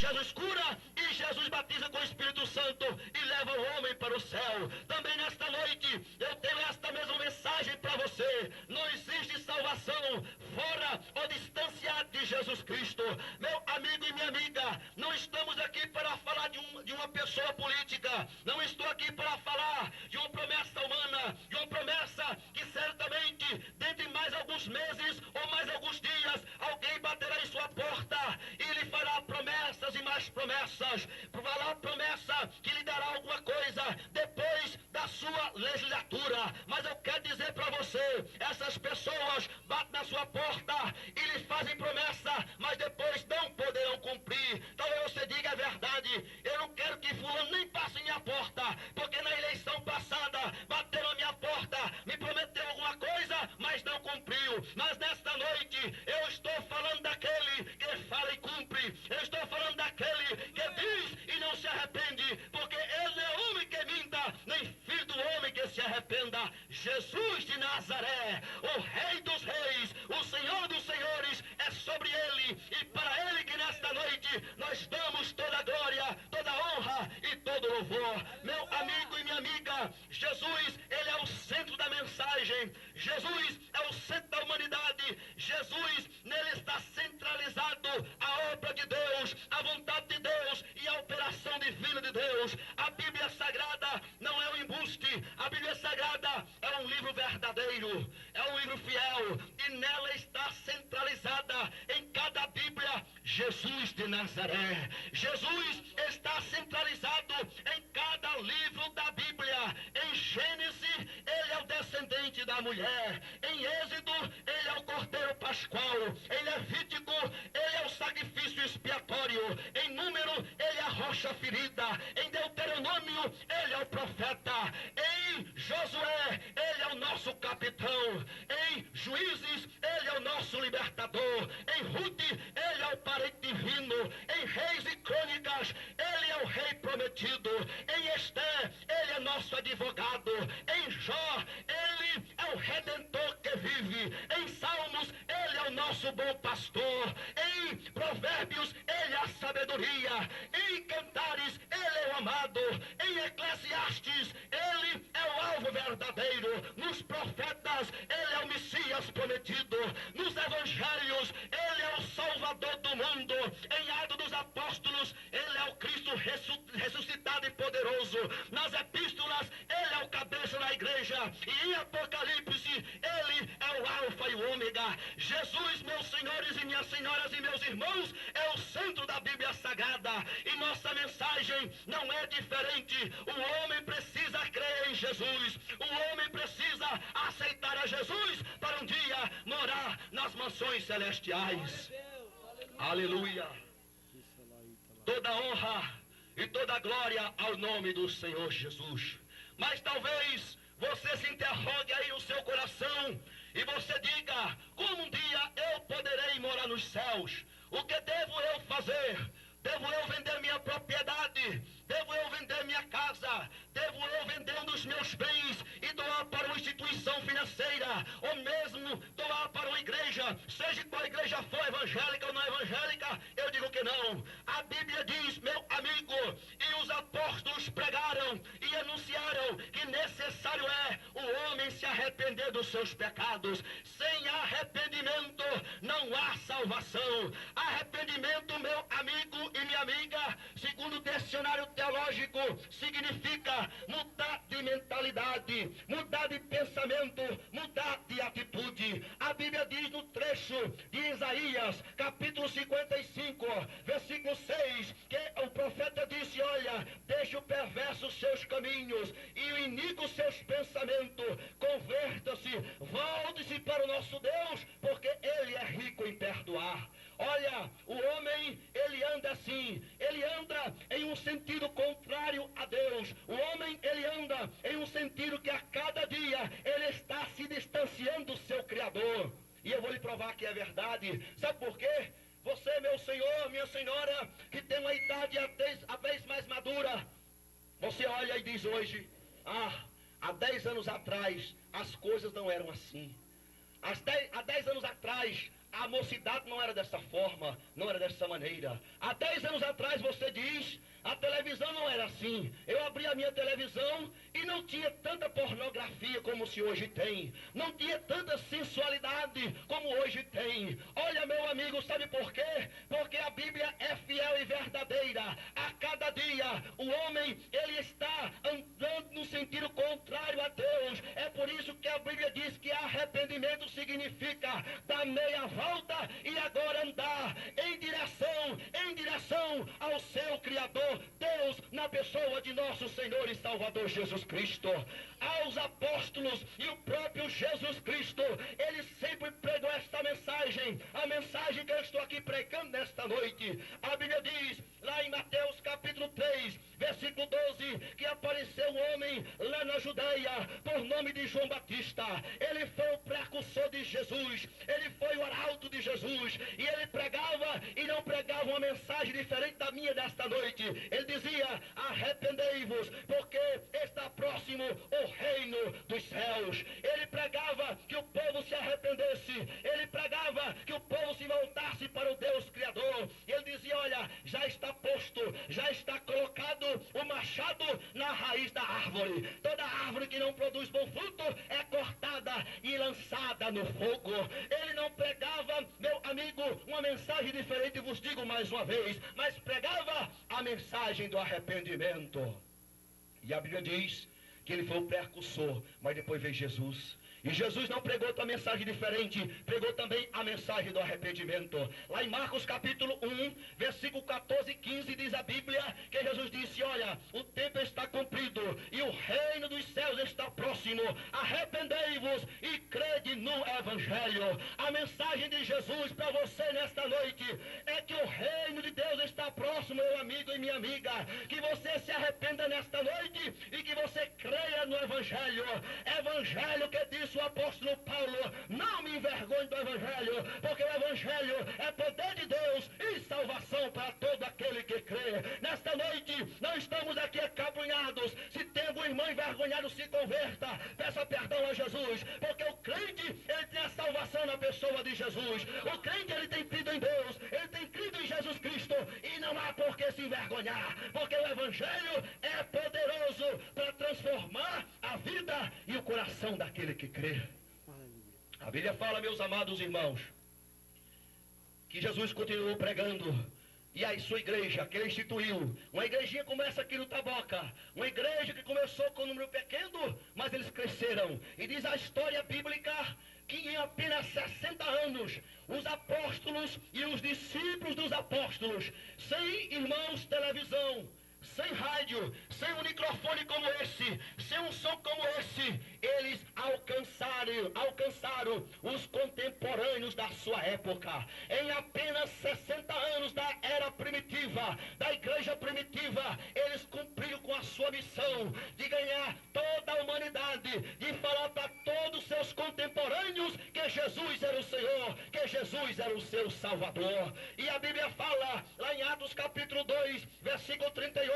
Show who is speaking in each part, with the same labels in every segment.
Speaker 1: Jesus cura e Jesus batiza com o Espírito Santo e leva o homem para o céu. Também nesta noite eu tenho esta mesma mensagem para você. Não existe salvação fora ou distanciado de Jesus Cristo. Meu amigo e minha amiga, não estamos aqui para falar de uma pessoa política. Não estou aqui para falar de uma promessa humana, de uma promessa que certamente dentro de mais alguns meses ou mais alguns dias alguém baterá em sua porta e lhe fará promessas e mais promessas. Fará promessa que lhe dará alguma coisa depois da sua legislatura. Mas eu quero dizer para você, essas pessoas batem na sua porta e lhe fazem promessa, mas depois não poderão cumprir. Talvez você diga a verdade: eu não quero que fulano nem passe em minha porta, porque na eleição passada bateu na minha porta, me prometeu alguma coisa, mas não cumpriu. Mas nesta noite eu estou falando daquele que fala e cumpre. Eu estou falando daquele que diz e não se arrepende, porque ele não é homem que minta, nem filho do homem que se arrependa. Jesus de Nazaré, o Rei dos Reis, o Senhor dos Senhores, é sobre ele, e para ele que nesta noite nós damos toda a glória, toda a honra e todo o louvor. Meu amigo e minha amiga, Jesus, ele é o centro da mensagem. Jesus é o centro da humanidade. Jesus, nele está centralizado a obra de Deus, a vontade de Deus e a operação divina de Deus. A Bíblia Sagrada não é um embuste. A Bíblia Sagrada é um livro verdadeiro, é um livro fiel, e nela está centralizada em cada Bíblia Jesus de Nazaré. Jesus está centralizado em cada livro da Bíblia. Em Gênesis, ele é o descendente da mulher. Em Êxodo, ele é o Cordeiro Pascual. Em Levítico, ele é o sacrifício expiatório. Em Número, ele é a rocha ferida. Em Deuteronômio, ele é o profeta. Em Josué, ele é o nosso capitão. Em Juízes, ele é o nosso libertador. Em Ruth, ele é o parente divino. Em Reis e Crônicas, ele é o rei prometido. Em Esther, ele é nosso advogado. Em Jó, ele é o redentor que vive. Em Salmos, ele é o nosso bom pastor. Em Provérbios, ele é a sabedoria. Em Cantares, ele é o amado. Em Eclesiastes, ele é o alvo verdadeiro. Nos profetas, ele é o Messias prometido. Nos evangelhos, ele é o Salvador do mundo. Em Atos dos Apóstolos, ele é o Cristo ressuscitado e poderoso. Nas epístolas, ele é o cabeça da igreja. E em Apocalipse, ele é o alfa e o ômega. Jesus, meus senhores e minhas senhoras e meus irmãos, é o centro da Bíblia Sagrada. E nossa mensagem não é diferente. O homem precisa crer em Jesus. O homem precisa aceitar a Jesus para um dia morar nas mansões celestiais. Aleluia. Toda honra e toda glória ao nome do Senhor Jesus. Mas talvez você se interrogue aí no seu coração e você diga: como um dia eu poderei morar nos céus? O que devo eu fazer? Devo eu vender minha propriedade? Devo eu vender minha casa? Devo eu vender um dos meus bens e doar para uma instituição financeira? Ou mesmo doar para uma igreja? Seja qual igreja for, evangélica ou não evangélica, eu digo que não. A Bíblia diz, meu amigo, e os apóstolos pregaram e anunciaram que necessário é o homem se arrepender dos seus pecados. Sem arrependimento não há salvação. Arrependimento, meu amigo e minha amiga, segundo o dicionário teológico, significa mudar de mentalidade, mudar de pensamento, mudar de atitude. A Bíblia diz no trecho de Isaías, capítulo 55, versículo 6, que o profeta disse: olha, deixa o perverso os seus caminhos e o iníquo seus pensamentos, converta-se, volte-se para o nosso Deus, porque ele é rico em perdoar. Olha, o homem, ele anda assim, ele anda em um sentido contrário a Deus. O homem, ele anda em um sentido que a cada dia ele está se distanciando do seu Criador. E eu vou lhe provar que é verdade. Sabe por quê? Você, meu senhor, minha senhora, que tem uma idade a vez mais madura, você olha e diz hoje: há 10 anos atrás as coisas não eram assim. Há 10 anos atrás a mocidade não era dessa forma, não era dessa maneira. Há 10 anos atrás você diz, a televisão não era assim. Eu abri a minha televisão e não tinha tanta pornografia como se hoje tem. Não tinha tanta sensualidade como hoje tem. Olha, meu amigo, sabe por quê? Porque a Bíblia é fiel e verdadeira. A cada dia o homem, ele está andando no sentido contrário a Deus. É por isso que a Bíblia diz que arrependimento significa dar meia volta e agora andar em direção ao seu Criador, Deus, na pessoa de nosso Senhor e Salvador Jesus Cristo. Aos apóstolos e o próprio Jesus Cristo, ele sempre pregou esta mensagem, a mensagem que eu estou aqui pregando nesta noite. A Bíblia diz, lá em Mateus capítulo 3, versículo 12, que apareceu um homem lá na Judeia, por nome de João Batista. Ele foi o precursor de Jesus, ele foi o arauto de Jesus, e ele pregava, e não pregava uma mensagem diferente da minha desta noite. Ele dizia, arrependei-vos, porque está próximo o reino dos céus. Ele pregava que o povo se arrependesse, ele pregava que o povo se voltasse para o Deus Criador. Ele dizia, olha, já está posto, já está colocado o machado na raiz da árvore. Toda árvore que não produz bom fruto é cortada e lançada no fogo. Ele não pregava, meu amigo, uma mensagem diferente, vos digo mais uma vez, mas pregava a mensagem do arrependimento. E a Bíblia diz que ele foi o precursor, mas depois veio Jesus. E Jesus não pregou outra mensagem diferente, pregou também a mensagem do arrependimento. Lá em Marcos capítulo 1, versículo 14 e 15, diz a Bíblia que Jesus disse, olha, o tempo está cumprido e o reino dos céus está próximo. Arrependei-vos e crede no Evangelho. A mensagem de Jesus para você nesta noite é que o reino de Deus está próximo, meu amigo e minha amiga. Que você se arrependa nesta noite e que você creia no Evangelho. Evangelho que diz o apóstolo Paulo, não me envergonhe do Evangelho, porque o Evangelho é poder de Deus e salvação para todo aquele que crê. Nesta noite, não estamos aqui acabrunhados. Se tem algum irmão envergonhado, se converta, peça perdão a Jesus, porque o crente, ele tem a salvação na pessoa de Jesus. O crente, ele tem crido em Deus, ele tem crido em Jesus Cristo, e não há por que se envergonhar, porque o Evangelho é poderoso para transformar a vida e o coração daquele que crê. A Bíblia fala, meus amados irmãos, que Jesus continuou pregando, e a sua igreja, que ele instituiu, uma igrejinha como essa aqui no Taboca, uma igreja que começou com um número pequeno, mas eles cresceram. E diz a história bíblica que em apenas 60 anos, os apóstolos e os discípulos dos apóstolos, sem irmãos televisão, sem rádio, sem um microfone como esse, sem um som como esse, eles alcançaram os contemporâneos da sua época. Em apenas 60 anos da era primitiva, da igreja primitiva, eles cumpriram com a sua missão de ganhar toda a humanidade, de falar para todos os seus contemporâneos que Jesus era o Senhor, que Jesus era o seu Salvador. E a Bíblia fala, lá em Atos capítulo 2, versículo 38,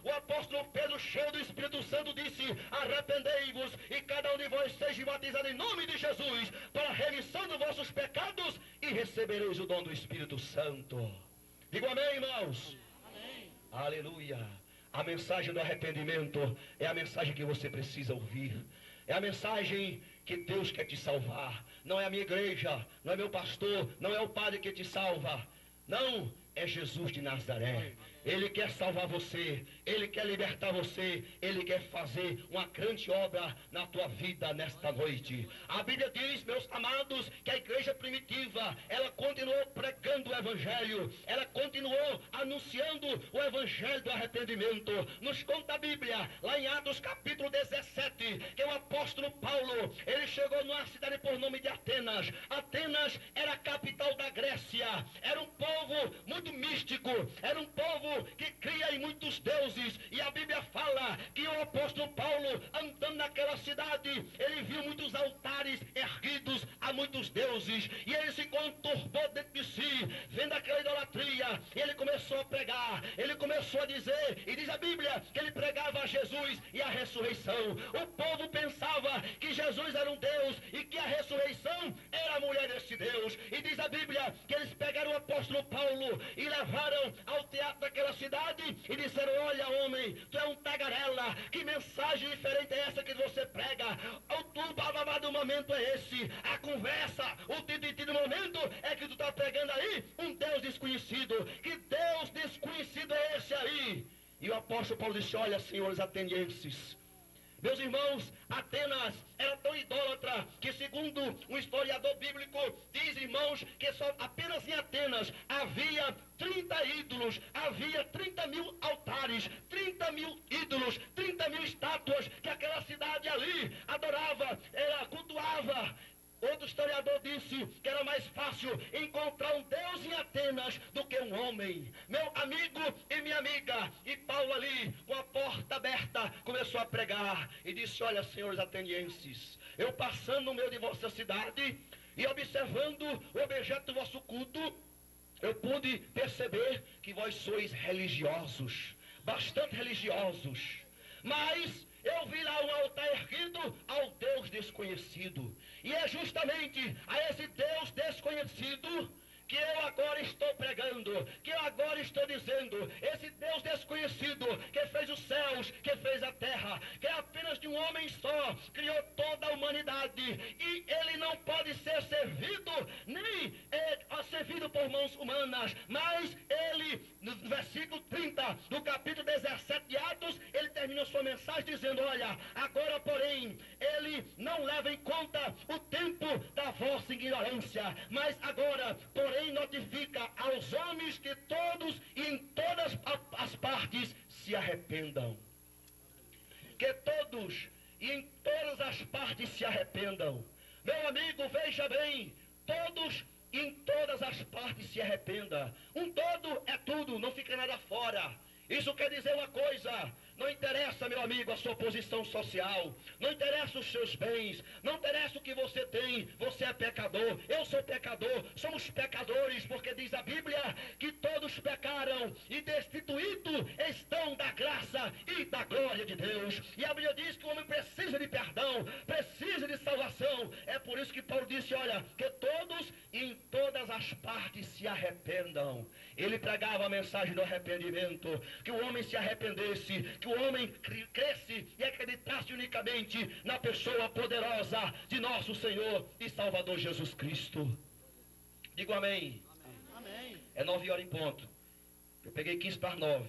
Speaker 1: o apóstolo Pedro, cheio do Espírito Santo, disse, arrependei-vos e cada um de vós seja batizado em nome de Jesus para a remissão dos vossos pecados e recebereis o dom do Espírito Santo. Digo amém, irmãos. Amém. Aleluia. A mensagem do arrependimento é a mensagem que você precisa ouvir. É a mensagem que Deus quer te salvar. Não é a minha igreja, não é meu pastor, não é o padre que te salva. Não, é Jesus de Nazaré. Ele quer salvar você, Ele quer libertar você, Ele quer fazer uma grande obra na tua vida nesta noite. A Bíblia diz, meus amados, que a igreja primitiva, ela continuou pregando o Evangelho, ela continuou anunciando o Evangelho do arrependimento. Nos conta a Bíblia, lá em Atos capítulo 17, que o apóstolo Paulo, ele chegou numa cidade por nome de Atenas. Atenas era a capital da Grécia, era um povo muito místico, era um povo que cria em muitos deuses, e a Bíblia fala que o apóstolo Paulo, andando naquela cidade, ele viu muitos altares erguidos a muitos deuses, e ele se conturbou dentro de si, vendo aquela idolatria, e ele começou a pregar, ele começou a dizer, e diz a Bíblia, que ele pregava Jesus e a ressurreição. O povo pensava que Jesus era um Deus e que a ressurreição era a mulher deste Deus. E diz a Bíblia que eles pegaram o apóstolo Paulo e levaram ao teatro daquela cidade e disseram: olha, homem, tu é um tagarela, que mensagem diferente é essa que você prega? O bababá do momento é esse, a conversa, o tititi do momento é que tu está pregando aí um Deus desconhecido. Que Deus desconhecido é esse aí? E o apóstolo Paulo disse: olha, senhores atenienses, meus irmãos, Atenas era tão idólatra que, segundo um historiador bíblico, diz, irmãos, que só apenas em Atenas havia 30 ídolos, havia 30.000 altares, 30.000 ídolos, 30.000 estátuas que aquela cidade ali adorava, cultuava. Outro historiador disse que era mais fácil encontrar um Deus em Atenas do que um homem. Meu amigo e minha amiga, e Paulo ali, com a porta aberta, começou a pregar e disse: olha, senhores atenienses, eu passando no meio de vossa cidade e observando o objeto do vosso culto, eu pude perceber que vós sois religiosos, bastante religiosos, mas eu vi lá um altar erguido ao Deus desconhecido. E é justamente a esse Deus desconhecido que eu agora estou pregando, que eu agora estou dizendo. Esse Deus desconhecido que fez os céus, que fez a terra, que é apenas de um homem só, criou toda a humanidade, e ele não pode ser servido, nem servido por mãos humanas, mas ele, no versículo 30 do capítulo 17 de Atos, ele termina sua mensagem dizendo: olha, agora porém, ele não leva em conta o tempo da vossa ignorância, mas agora, porém, notifica aos homens que todos e em todas as partes se arrependam. Que todos e em todas as partes se arrependam. Meu amigo, veja bem, todos e em todas as partes se arrependa. Um todo é tudo, não fica nada fora. Isso quer dizer uma coisa: não interessa, meu amigo, a sua posição social, não interessa os seus bens, não interessa o que você tem, você é pecador, eu sou pecador, somos pecadores, porque diz a Bíblia que todos pecaram e destituídos estão da graça e da glória de Deus. E a Bíblia diz que o homem precisa de perdão, precisa de salvação. É por isso que Paulo disse: olha, que todos e em todas as partes se arrependam. Ele pregava a mensagem do arrependimento, que o homem se arrependesse, que o homem cresce e acreditasse unicamente na pessoa poderosa de nosso Senhor e Salvador Jesus Cristo. Digo amém.
Speaker 2: Amém.
Speaker 1: É 9h em ponto. Eu peguei 8:45.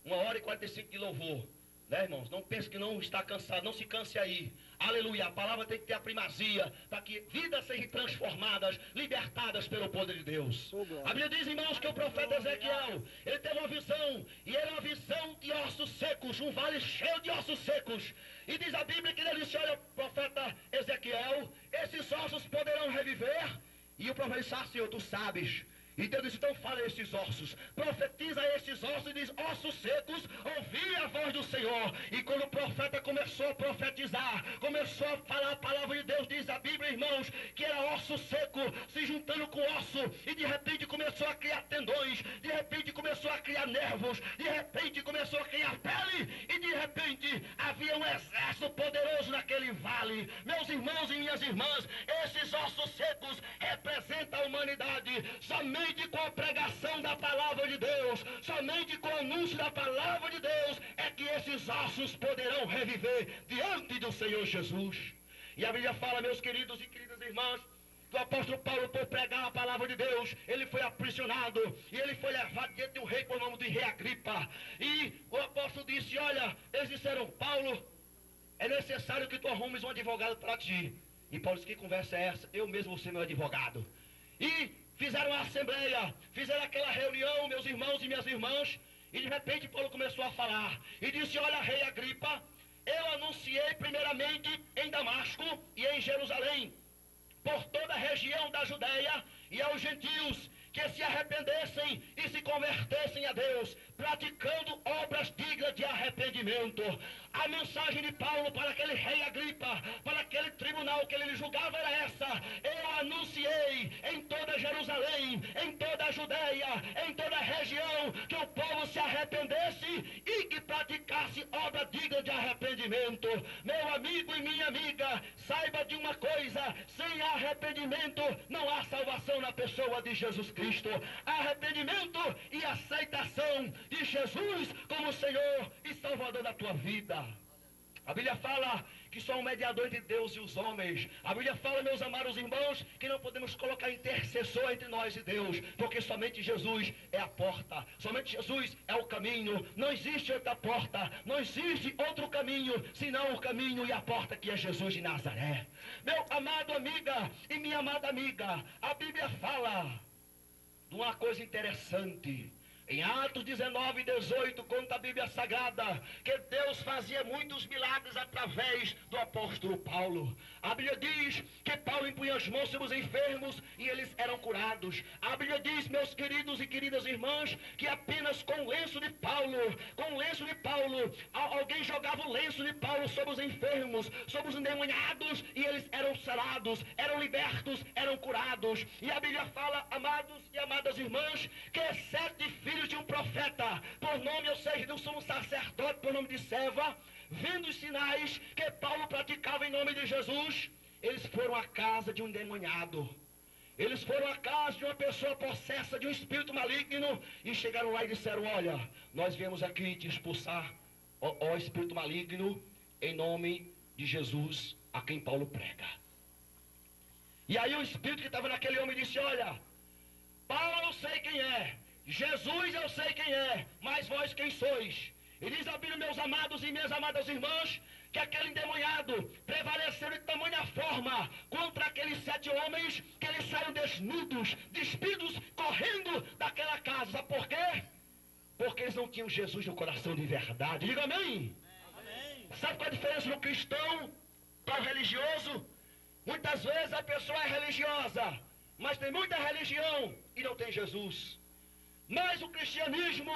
Speaker 1: 1h45 de louvor. Né, irmãos? Não pense que não está cansado, não se canse aí. Aleluia, a palavra tem que ter a primazia, para que vidas sejam transformadas, libertadas pelo poder de Deus. A Bíblia diz, irmãos, que o profeta Ezequiel, ele teve uma visão, e era uma visão de ossos secos, um vale cheio de ossos secos. E diz a Bíblia que ele disse: olha, profeta Ezequiel, esses ossos poderão reviver? E o profeta disse: ah, Senhor, tu sabes. E Deus disse: então fala a esses ossos, profetiza a esses ossos e diz: ossos secos, ouvi a voz do Senhor. E quando o profeta começou a profetizar, começou a falar a palavra de Deus, diz a Bíblia, irmãos, que era osso seco se juntando com osso, e de repente começou a criar tendões, de repente começou a criar nervos, de repente começou a criar pele, e de repente havia um exército poderoso naquele vale. Meus irmãos e minhas irmãs, esses ossos secos representam a humanidade. Somente com a pregação da palavra de Deus, somente com o anúncio da palavra de Deus, é que esses ossos poderão reviver diante do Senhor Jesus. E a Bíblia fala, meus queridos e queridas irmãs, que o apóstolo Paulo, por pregar a palavra de Deus, ele foi aprisionado, e ele foi levado diante de um rei por nome de rei Agripa. E o apóstolo disse: olha, eles disseram: Paulo, é necessário que tu arrumes um advogado para ti. E Paulo disse: que conversa é essa? Eu mesmo vou ser meu advogado. E fizeram a assembleia, fizeram aquela reunião, meus irmãos e minhas irmãs, e de repente Paulo começou a falar, e disse: olha, rei Agripa, eu anunciei primeiramente em Damasco e em Jerusalém, por toda a região da Judéia e aos gentios, que se arrependessem e se convertessem a Deus, praticando obras dignas de arrependimento. A mensagem de Paulo para aquele rei Agripa, para aquele tribunal que ele julgava, era essa: eu anunciei em toda Jerusalém, em toda a Judéia, em toda a região, que o povo se arrependesse e que praticasse obra digna de arrependimento. Meu amigo e minha amiga, saiba de uma coisa: sem arrependimento não há salvação na pessoa de Jesus Cristo. Arrependimento e aceitação de Jesus como Senhor e Salvador da tua vida. A Bíblia fala que só um mediador entre Deus e os homens. A Bíblia fala, meus amados irmãos, que não podemos colocar intercessor entre nós e Deus, porque somente Jesus é a porta, somente Jesus é o caminho. Não existe outra porta, não existe outro caminho, senão o caminho e a porta que é Jesus de Nazaré. Meu amado amiga e minha amada amiga, a Bíblia fala de uma coisa interessante. Em Atos 19, 18, conta a Bíblia Sagrada que Deus fazia muitos milagres através do apóstolo Paulo. A Bíblia diz que Paulo impunha as mãos sobre os enfermos e eles eram curados. A Bíblia diz, meus queridos e queridas irmãs, que apenas com o lenço de Paulo, alguém jogava o lenço de Paulo sobre os enfermos, sobre os endemoniados, e eles eram sarados, eram libertos, eram curados. E a Bíblia fala, amados e amadas irmãs, que 7 filhos de um profeta, por nome, ou seja, de um sumo sacerdote, por nome de Seva, vendo os sinais que Paulo praticava em nome de Jesus, eles foram à casa de um endemoniado. Eles foram à casa de uma pessoa possessa de um espírito maligno e chegaram lá e disseram: olha, nós viemos aqui te expulsar, ó espírito maligno, em nome de Jesus, a quem Paulo prega. E aí o espírito que estava naquele homem disse: olha, Paulo eu sei quem é, Jesus eu sei quem é, mas vós quem sois? E diz a Bíblia, meus amados e minhas amadas irmãs, que aquele endemoniado prevaleceu de tamanha forma contra aqueles 7 homens, que eles saíram desnudos, despidos, correndo daquela casa. Sabe por quê? Porque eles não tinham Jesus no coração de verdade. Diga amém. Amém. Sabe qual a diferença do cristão para o religioso? Muitas vezes a pessoa é religiosa, mas tem muita religião e não tem Jesus. Mas o cristianismo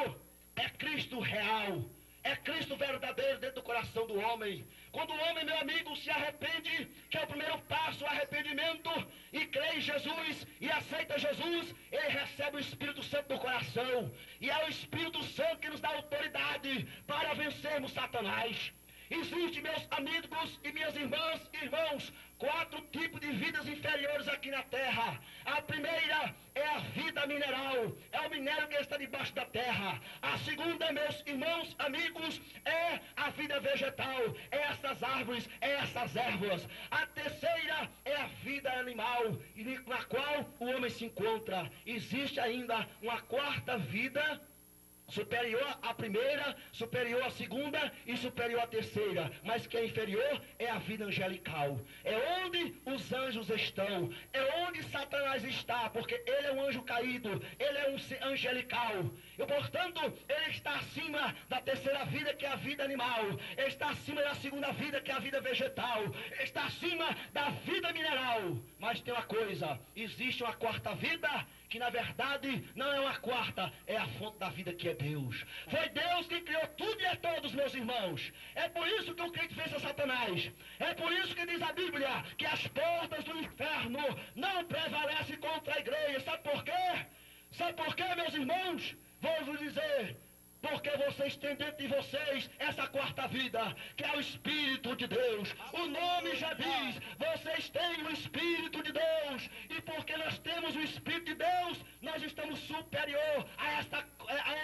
Speaker 1: é Cristo real, é Cristo verdadeiro dentro do coração do homem. Quando o homem, meu amigo, se arrepende, que é o primeiro passo, o arrependimento, e crê em Jesus e aceita Jesus, ele recebe o Espírito Santo no coração. E é o Espírito Santo que nos dá autoridade para vencermos Satanás. Existem, meus amigos e minhas irmãs e irmãos, 4 tipos de vidas inferiores aqui na terra. A primeira é a vida mineral, é o minério que está debaixo da terra. A segunda, meus irmãos, amigos, é a vida vegetal, é essas árvores, é essas ervas. A terceira é a vida animal, na qual o homem se encontra. Existe ainda uma 4ª vida, superior à primeira, superior à segunda e superior à terceira, mas que é inferior é a vida angelical. É onde os anjos estão, é onde Satanás está, porque ele é um anjo caído, ele é um angelical. E portanto, ele está acima da terceira vida, que é a vida animal, ele está acima da segunda vida, que é a vida vegetal, ele está acima da vida mineral. Mas tem uma coisa, existe uma 4ª vida, que na verdade não é uma 4ª, é a fonte da vida, que é Deus. Foi Deus que criou tudo e a todos, meus irmãos. É por isso que o crente vence a Satanás. É por isso que diz a Bíblia que as portas do inferno não prevalecem contra a igreja. Sabe por quê? Sabe por quê, meus irmãos? Vou vos dizer: porque vocês têm dentro de vocês essa 4ª vida, que é o Espírito de Deus. O nome já diz, vocês têm o Espírito de Deus. E porque nós temos o Espírito de Deus, nós estamos superior a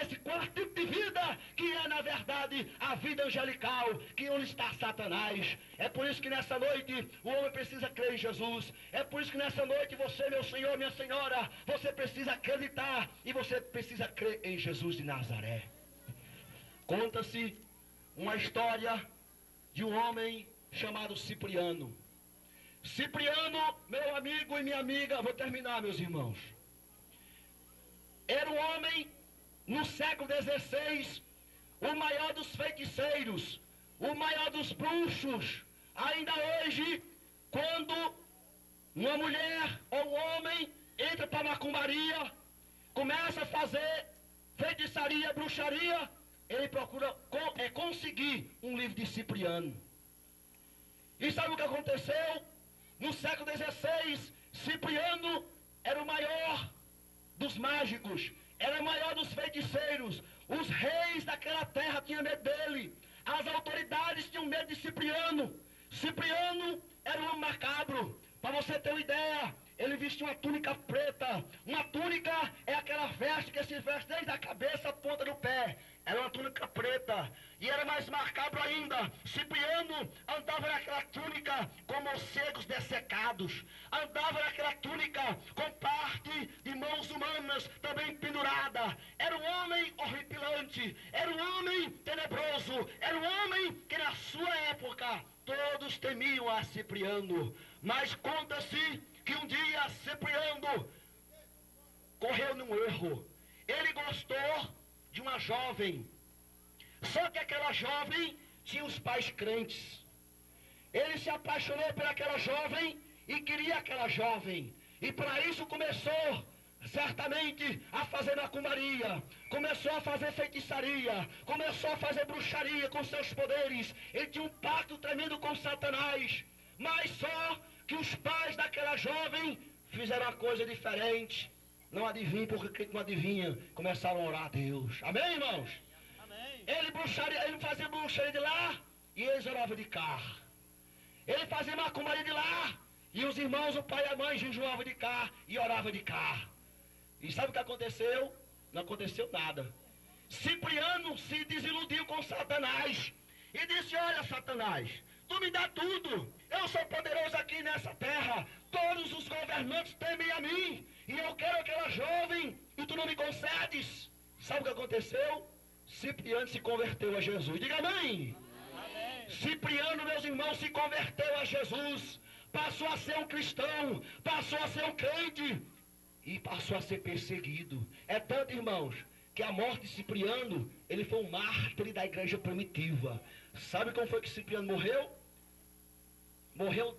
Speaker 1: esse 4º tipo de vida, que é na verdade a vida angelical, que onde está Satanás. É por isso que nessa noite o homem precisa crer em Jesus. É por isso que nessa noite você, meu Senhor, minha Senhora, você precisa acreditar e você precisa crer em Jesus de Nazaré. Conta-se uma história de um homem chamado Cipriano. Cipriano, meu amigo e minha amiga, vou terminar, meus irmãos. Era um homem, no século XVI, o maior dos feiticeiros, o maior dos bruxos. Ainda hoje, quando uma mulher ou um homem entra para a macumbaria, começa a fazer feitiçaria, bruxaria, ele procura conseguir um livro de Cipriano. E sabe o que aconteceu? No século XVI, Cipriano era o maior dos mágicos, era o maior dos feiticeiros, Os reis daquela terra tinham medo dele. As autoridades tinham medo de Cipriano. Cipriano era um homem macabro. Para você ter uma ideia, ele vestia uma túnica preta. Uma túnica é aquela veste que se veste desde a cabeça à ponta do pé. Era uma túnica preta. E era mais macabro ainda. Cipriano andava naquela túnica com morcegos dessecados. Andava naquela túnica com parte de mãos humanas também pendurada. Era um homem horripilante. Era um homem tenebroso. Era um homem que na sua época todos temiam a Cipriano. Mas conta-se que um dia Cipriano correu num erro. Ele gostou de uma jovem. Só que aquela jovem tinha os pais crentes. Ele se apaixonou por aquela jovem e queria aquela jovem. E para isso começou, certamente, a fazer macumbaria. Começou a fazer feitiçaria. Começou a fazer bruxaria com seus poderes. Ele tinha um pacto tremendo com Satanás. Mas só que os pais daquela jovem fizeram uma coisa diferente. Não adivinha, porque não adivinha. Começaram a orar a Deus. Amém, irmãos? Amém. Ele fazia bruxaria de lá e eles oravam de cá. Ele fazia macumbaria de lá e os irmãos, o pai e a mãe jejuavam de cá e oravam de cá. E sabe o que aconteceu? Não aconteceu nada. Cipriano se desiludiu com Satanás e disse: olha, Satanás, tu me dá tudo. Eu sou poderoso aqui nessa terra. Todos os governantes temem a mim. E eu quero aquela jovem e tu não me concedes. Sabe o que aconteceu? Cipriano se converteu a Jesus. Diga amém. Amém. Cipriano, meus irmãos, se converteu a Jesus. Passou a ser um cristão. Passou a ser um crente. E passou a ser perseguido. É tanto, irmãos, que a morte de Cipriano, ele foi um mártir da igreja primitiva. Sabe como foi que Cipriano morreu? Morreu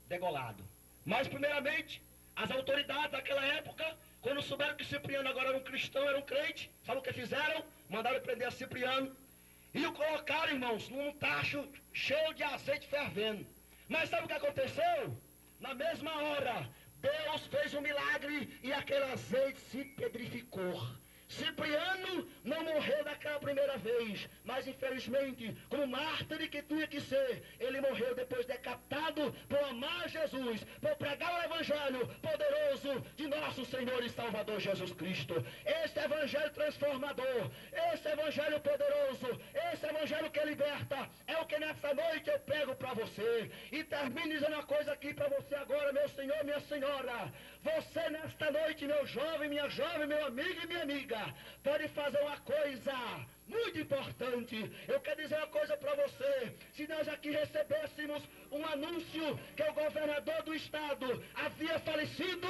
Speaker 1: degolado. Mas primeiramente, as autoridades daquela época, quando souberam que Cipriano agora era um cristão, era um crente, sabe o que fizeram? Mandaram prender a Cipriano e o colocaram, irmãos, num tacho cheio de azeite fervendo. Mas sabe o que aconteceu? Na mesma hora, Deus fez um milagre e aquele azeite se pedrificou. Cipriano não morreu daquela primeira vez, mas infelizmente, como mártir que tinha que ser, ele morreu depois decapitado por amar Jesus, por pregar o evangelho poderoso de nosso Senhor e Salvador Jesus Cristo. Esse evangelho transformador, esse evangelho poderoso, esse evangelho que liberta, é o que nessa noite eu prego para você. E termino dizendo uma coisa aqui para você agora, meu Senhor, minha Senhora. Você nesta noite, meu jovem, minha jovem, meu amigo e minha amiga, pode fazer uma coisa muito importante. Eu quero dizer uma coisa para você. Se nós aqui recebêssemos um anúncio que o governador do estado havia falecido,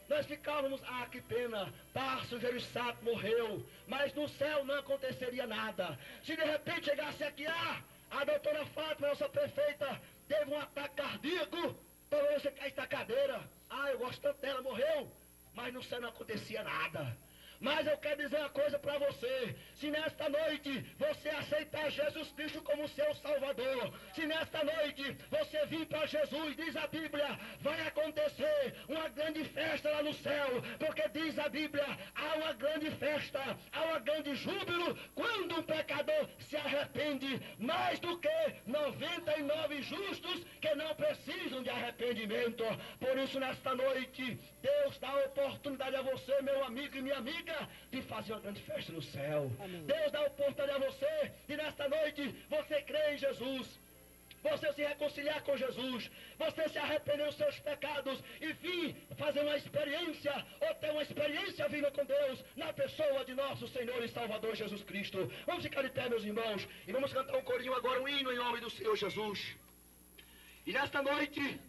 Speaker 1: nós ficávamos: ah, que pena, Tarso Gerissato morreu. Mas no céu não aconteceria nada. Se de repente chegasse aqui: ah, a doutora Fátima, nossa prefeita, teve um ataque cardíaco, talvez você caísse da cadeira. Ah, eu gosto tanto dela, morreu. Mas no céu não acontecia nada. Mas eu quero dizer uma coisa para você. Se nesta noite você aceitar Jesus Cristo como seu Salvador, se nesta noite você vir para Jesus, diz a Bíblia, vai acontecer uma grande festa lá no céu. Porque diz a Bíblia, há uma grande festa, há um grande júbilo quando um pecador se arrepende, mais do que 99 justos que não precisam de arrependimento. Por isso nesta noite Deus dá a oportunidade a você, meu amigo e minha amiga, de fazer uma grande festa no céu. Amém. Deus dá a oportunidade a você de nesta noite você crer em Jesus, você se reconciliar com Jesus, você se arrepender dos seus pecados e vir fazer uma experiência, ou ter uma experiência viva com Deus, na pessoa de nosso Senhor e Salvador Jesus Cristo. Vamos ficar de pé, meus irmãos, e vamos cantar um corinho agora, um hino em nome do Senhor Jesus. E nesta noite,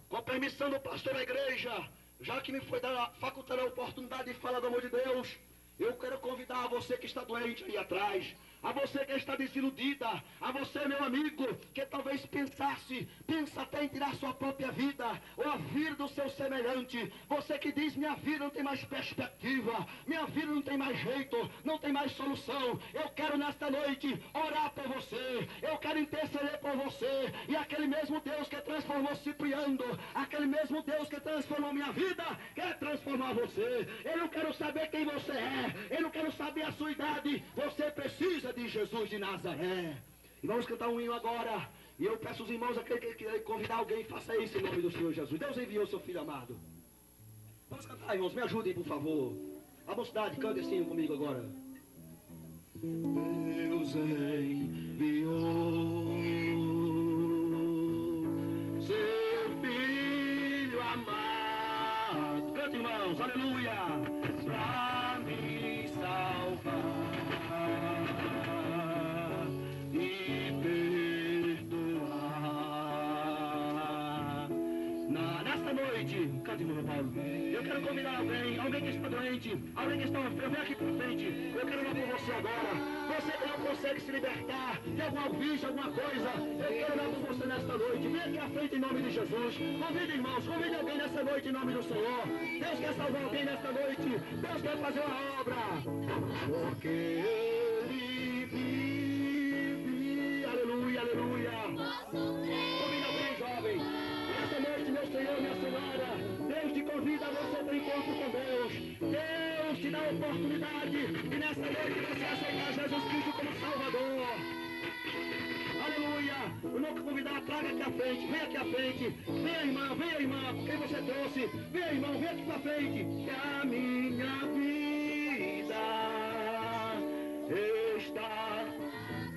Speaker 1: com a permissão do pastor da igreja, já que me foi facultada a oportunidade de falar do amor de Deus, eu quero convidar a você que está doente aí atrás, a você que está desiludida, a você, meu amigo, que talvez pensa até em tirar sua própria vida, ou a vida do seu semelhante, você que diz: minha vida não tem mais perspectiva, minha vida não tem mais jeito, não tem mais solução. Eu quero nesta noite orar por você, eu quero interceder por você, e aquele mesmo Deus que transformou Cipriano, aquele mesmo Deus que transformou minha vida, quer transformar você. Eu não quero saber quem você é, Eu não quero saber a sua idade. Você precisa de Jesus de Nazaré. E vamos cantar um hino agora. E eu peço aos irmãos, aquele que quer convidar alguém, faça isso em nome do Senhor Jesus. Deus enviou seu Filho amado. Vamos cantar, irmãos, me ajudem, por favor. A mocidade, cante assim comigo agora. Deus enviou seu Filho amado. Cante, irmãos, aleluia. Pra me salvar e perdoar. Nesta noite, cante, irmão Paulo. Eu quero convidar alguém que está doente, alguém que está enfermo, vem aqui para frente. Eu quero orar por você agora. Você que não consegue se libertar de alguma vício, alguma coisa, eu quero orar por você nesta noite. Vem aqui à frente em nome de Jesus. Convide, irmãos, convide alguém nesta noite em nome do Senhor. Deus quer salvar alguém nesta noite. Deus quer fazer uma obra. Porque Ele vive. Aleluia, aleluia. Convide alguém, jovem. Nesta noite, meu Senhor, minha Senhora, Deus te convida a você para o encontro com Deus. Deus te dá a oportunidade e nessa noite você aceitar Jesus Cristo como Salvador. Aleluia. Eu não convidar, traga aqui à frente, vem aqui à frente. Venha, irmã, quem você trouxe. Venha, irmão, vem aqui para frente. Que a minha vida está...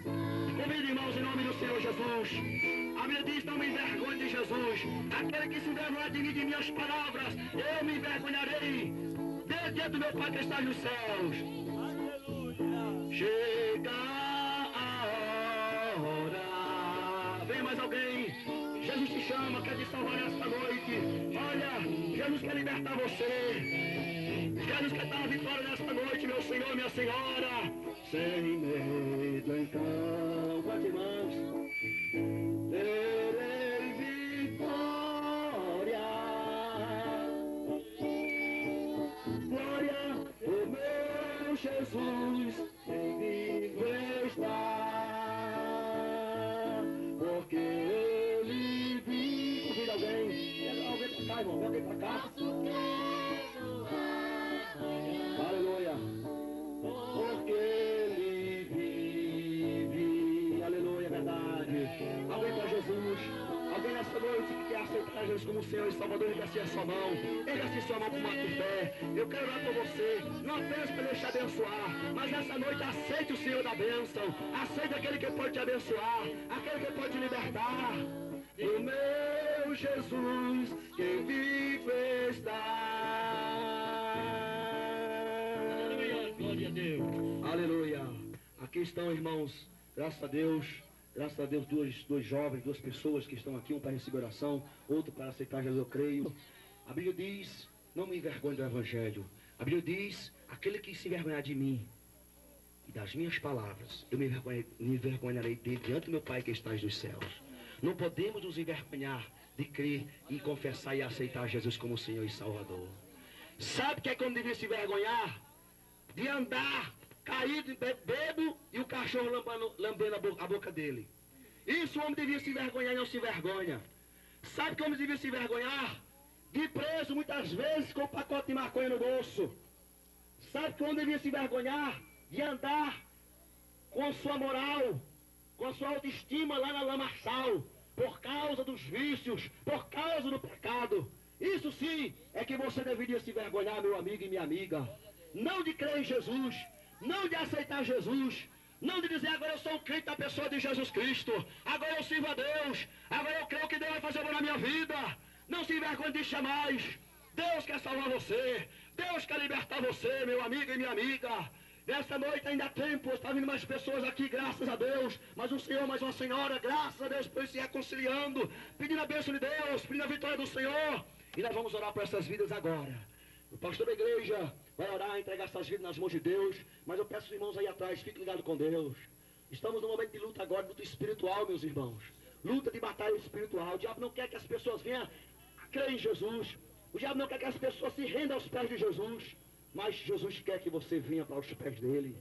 Speaker 1: Convide, irmãos, em nome do Senhor Jesus. A Bíblia diz, não me envergonhe de Jesus. Aquele que se envergonhar de mim, de minhas palavras, eu me envergonharei diante do meu Pai que está nos céus. Aleluia. Chega a hora. Vem mais alguém. Jesus te chama, quer te salvar nesta noite. Olha, Jesus quer libertar você. Jesus quer dar a vitória nesta noite, meu Senhor, minha Senhora. Sem medo, então, quantos irmãos? Terei vitória. Glória, o meu Jesus, em vivo está. Porque Ele vive. Convida alguém. Quer alguém pra cá, irmão? Vem alguém pra cá. Aleluia. Porque Ele vive. Aleluia, é verdade. Alguém para Jesus. Alguém nessa noite que quer aceitar Jesus como Senhor e Salvador, ele assim a sua mão. Ele assim sua mão com uma de fé. Eu quero orar por você. Não apenas para deixar abençoar, mas nessa noite aceite o Senhor da bênção. Aceite aquele que pode te abençoar. Aquele que pode te libertar. O meu Jesus, que vivo está. Glória a Deus. Aleluia. Aqui estão, irmãos. Graças a Deus, dois jovens, duas pessoas que estão aqui, um para receber oração, outro para aceitar Jesus, eu creio. A Bíblia diz, não me envergonhe do Evangelho. A Bíblia diz, aquele que se envergonhar de mim e das minhas palavras, eu me envergonharei dele diante do meu Pai que está nos céus. Não podemos nos envergonhar de crer e confessar e aceitar Jesus como Senhor e Salvador. Sabe o que é quando devia se envergonhar? De andar caído, bebo, e o cachorro lambendo a boca dele. Isso o homem devia se envergonhar e não se envergonha. Sabe que o homem devia se envergonhar? De ir preso muitas vezes com um pacote de maconha no bolso. Sabe que o homem devia se envergonhar? De andar com a sua moral, com a sua autoestima lá na lamaçal, por causa dos vícios, por causa do pecado. Isso sim é que você deveria se envergonhar, meu amigo e minha amiga. Não de crer em Jesus, não de aceitar Jesus, não de dizer agora eu sou um crente da pessoa de Jesus Cristo, agora eu sirvo a Deus, agora eu creio que Deus vai fazer bom na minha vida. Não se envergonhe disso jamais. Deus quer salvar você, Deus quer libertar você, meu amigo e minha amiga. Nessa noite ainda há tempo, está vindo mais pessoas aqui, graças a Deus, mas um senhor, mais uma senhora, graças a Deus, por se reconciliando, pedindo a bênção de Deus, pedindo a vitória do Senhor. E nós vamos orar por essas vidas agora. O pastor da igreja vai orar, entregar essas vidas nas mãos de Deus, mas eu peço os irmãos aí atrás, fiquem ligados com Deus. Estamos num momento de luta agora, luta espiritual, meus irmãos. Luta de batalha espiritual. O diabo não quer que as pessoas venham a crer em Jesus. O diabo não quer que as pessoas se rendam aos pés de Jesus. Mas Jesus quer que você venha para os pés dele.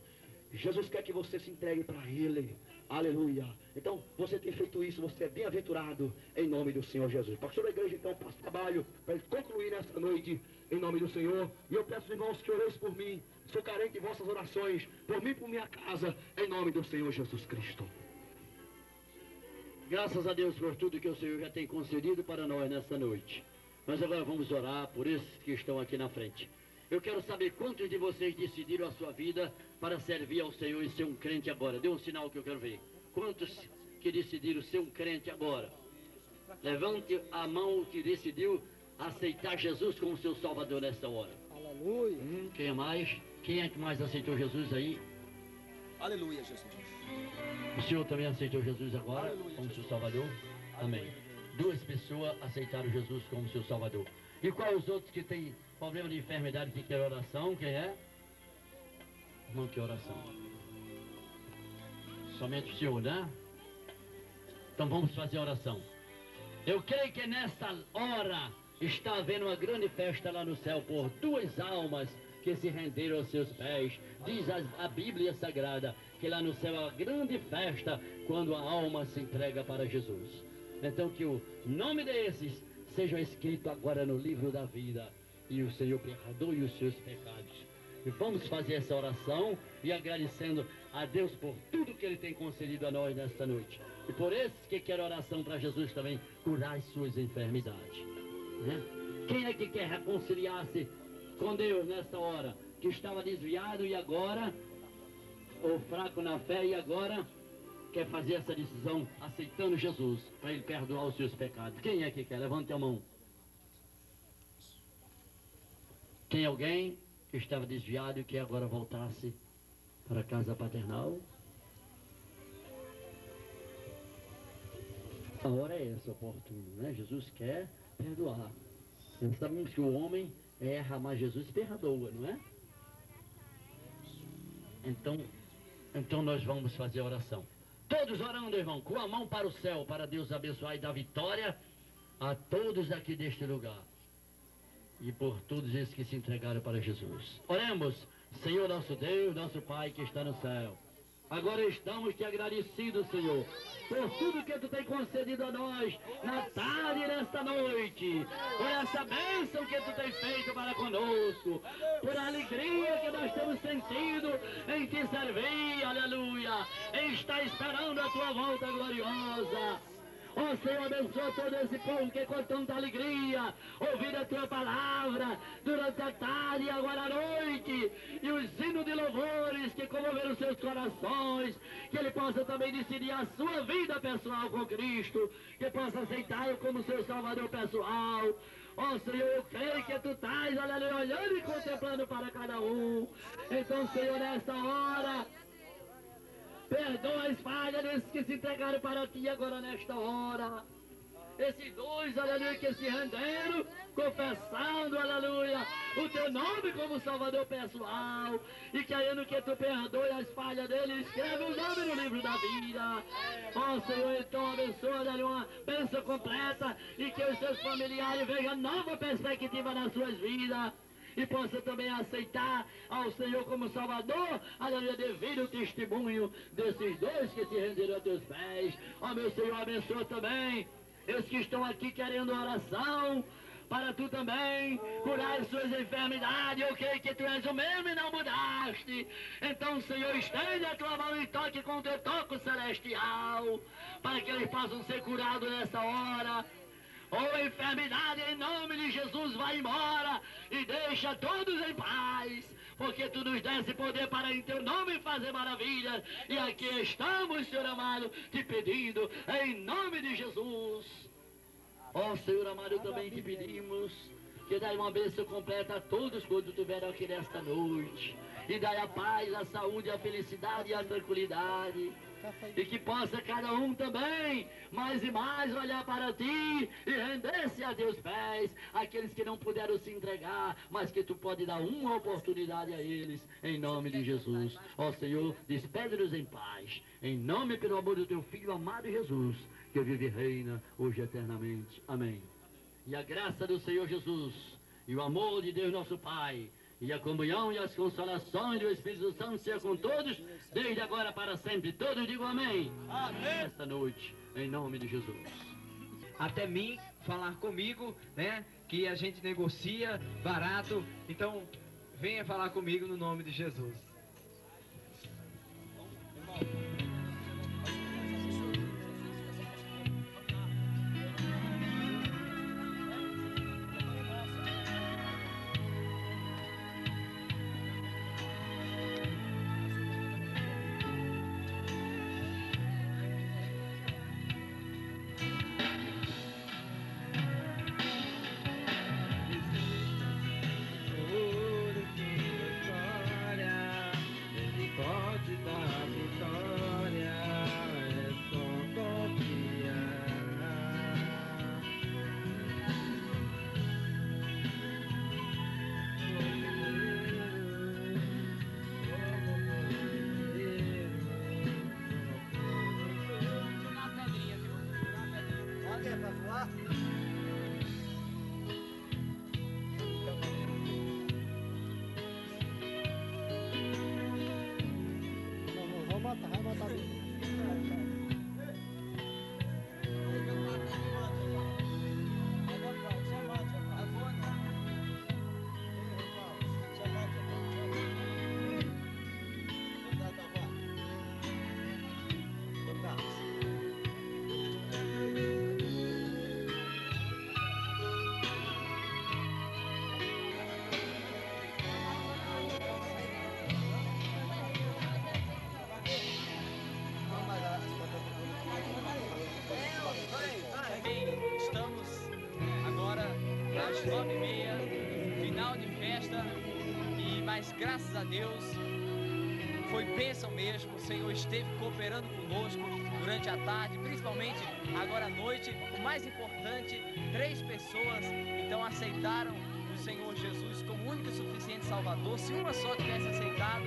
Speaker 1: Jesus quer que você se entregue para Ele. Aleluia. Então, você tem feito isso, você é bem-aventurado em nome do Senhor Jesus. Pastor da igreja, então, passa o trabalho para ele concluir nessa noite em nome do Senhor. E eu peço, irmãos, que oreis por mim. Sou carente de vossas orações, por mim e por minha casa, em nome do Senhor Jesus Cristo.
Speaker 2: Graças a Deus por tudo que o Senhor já tem concedido para nós nessa noite. Mas agora vamos orar por esses que estão aqui na frente. Eu quero saber quantos de vocês decidiram a sua vida para servir ao Senhor e ser um crente agora. Dê um sinal que eu quero ver. Quantos que decidiram ser um crente agora? Levante a mão que decidiu aceitar Jesus como seu Salvador nessa hora.
Speaker 3: Aleluia.
Speaker 2: Quem é mais? Quem é que mais aceitou Jesus aí?
Speaker 3: Aleluia, Jesus.
Speaker 2: O senhor também aceitou Jesus agora
Speaker 3: Aleluia,
Speaker 2: como seu Salvador? Amém. 2 pessoas aceitaram Jesus como seu Salvador. E quais os outros que têm problema de enfermidade que querem oração? Quem é? Irmão, que oração? Somente o senhor, né? Então vamos fazer a oração. Eu creio que nesta hora está havendo uma grande festa lá no céu por 2 almas que se renderam aos seus pés. Diz a Bíblia Sagrada que lá no céu é uma grande festa quando a alma se entrega para Jesus. Então que o nome desses seja escrito agora no livro da vida e o Senhor perdoe os seus pecados. E vamos fazer essa oração e agradecendo a Deus por tudo que Ele tem concedido a nós nesta noite. E por esses que querem oração para Jesus também curar as suas enfermidades, né? Quem é que quer reconciliar-se com Deus nesta hora? Que estava desviado e agora, ou fraco na fé e agora quer fazer essa decisão aceitando Jesus para Ele perdoar os seus pecados. Quem é que quer? Levante a mão. Tem alguém que estava desviado e quer agora voltar-se para a casa paternal? A hora é essa oportuna, né? Jesus quer perdoar. Nós sabemos que o homem erra, mas Jesus perdoa, não é? Então nós vamos fazer a oração. Todos orando, irmão, com a mão para o céu, para Deus abençoar e dar vitória a todos aqui deste lugar. E por todos esses que se entregaram para Jesus. Oremos, Senhor nosso Deus, nosso Pai que está no céu. Agora estamos te agradecidos, Senhor, por tudo que Tu tem concedido a nós na tarde e nesta noite, por essa bênção que Tu tem feito para conosco, por a alegria que nós temos sentido em Te servir, aleluia, em estar esperando a Tua volta gloriosa. Ó Senhor, abençoa todo esse povo que com tanta alegria ouvindo a Tua palavra durante a tarde e agora à noite, e os hinos de louvores que comoveram seus corações, que ele possa também decidir a sua vida pessoal com Cristo, que possa aceitá-lo como seu Salvador pessoal. Ó Senhor, eu creio que Tu estás, aleluia, olhando e contemplando para cada um. Então, Senhor, nesta hora, perdoa as falhas desses que se entregaram para Ti agora nesta hora. Esses 2, aleluia, que se renderam, confessando, aleluia, o Teu nome como Salvador pessoal. E querendo que Tu perdoe as falhas deles, escreve o nome no livro da vida. Ó Senhor, então abençoa, aleluia, uma bênção completa e que os seus familiares vejam nova perspectiva nas suas vidas. E possa também aceitar ao Senhor como Salvador, aleluia, devido ao testemunho desses 2 que se renderam a Teus pés. Ó meu Senhor, abençoa também esses que estão aqui querendo oração, para Tu também curar as suas enfermidades. Eu creio que Tu és o mesmo e não mudaste. Então, Senhor, estende a Tua mão e toque com o Teu toque celestial, para que eles possam ser curados nessa hora. Ou enfermidade, em nome de Jesus, vai embora e deixa todos em paz, porque Tu nos desse poder para em Teu nome fazer maravilhas. E aqui estamos, Senhor amado, te pedindo em nome de Jesus. Ó Senhor amado, também te pedimos que dai uma bênção completa a todos quando estiveram aqui nesta noite. E dai a paz, a saúde, a felicidade e a tranquilidade. E que possa cada um também, mais e mais, olhar para Ti e render-se a Teus pés. Aqueles que não puderam se entregar, mas que Tu pode dar uma oportunidade a eles, em nome de Jesus. Ó Senhor, despede-nos em paz, em nome e pelo amor do Teu Filho amado Jesus, que vive e reina hoje eternamente. Amém. E a graça do Senhor Jesus, e o amor de Deus nosso Pai, E a comunhão e as consolações do Espírito Santo seja com todos, desde agora para sempre. Todos digam amém.
Speaker 3: Amém.
Speaker 2: Esta noite, em nome de Jesus.
Speaker 4: Até mim falar comigo, né? Que a gente negocia barato. Então, venha falar comigo no nome de Jesus.
Speaker 5: Estamos agora às 9h30, final de festa, mas graças a Deus foi bênção mesmo. O Senhor esteve cooperando conosco durante a tarde, principalmente agora à noite. O mais importante, 3 pessoas então aceitaram o Senhor Jesus como único e suficiente Salvador. Se uma só tivesse aceitado,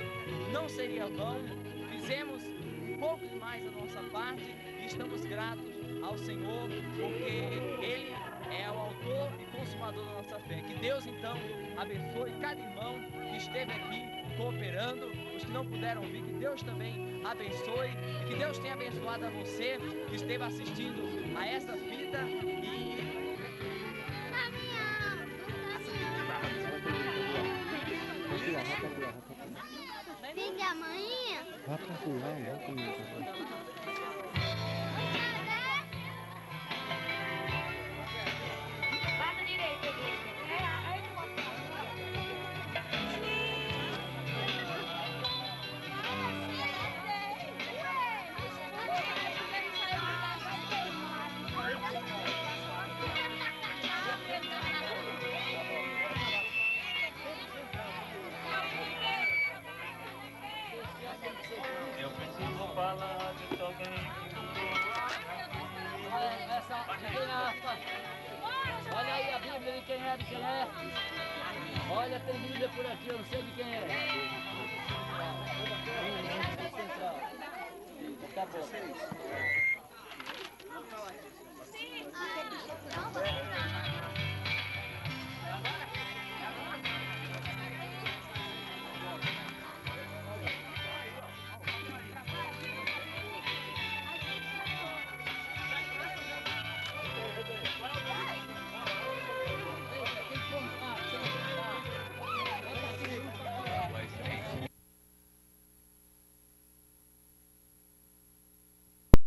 Speaker 5: não seria vão. Fizemos um pouco demais da nossa parte e estamos gratos ao Senhor, porque Ele é o autor e consumador da nossa fé. Que Deus então abençoe cada irmão que esteve aqui cooperando, os que não puderam vir, que Deus também abençoe e que Deus tenha abençoado a você que esteve assistindo a essa fita e
Speaker 6: Vem da manhã.
Speaker 3: Vai pra pular, vai comigo.
Speaker 6: Passa direito, igreja.
Speaker 7: Eu preciso falar de alguém que
Speaker 2: Olha aí a Bíblia de quem é, Olha, tem Bíblia por aqui, eu não sei de quem é. Tá bom.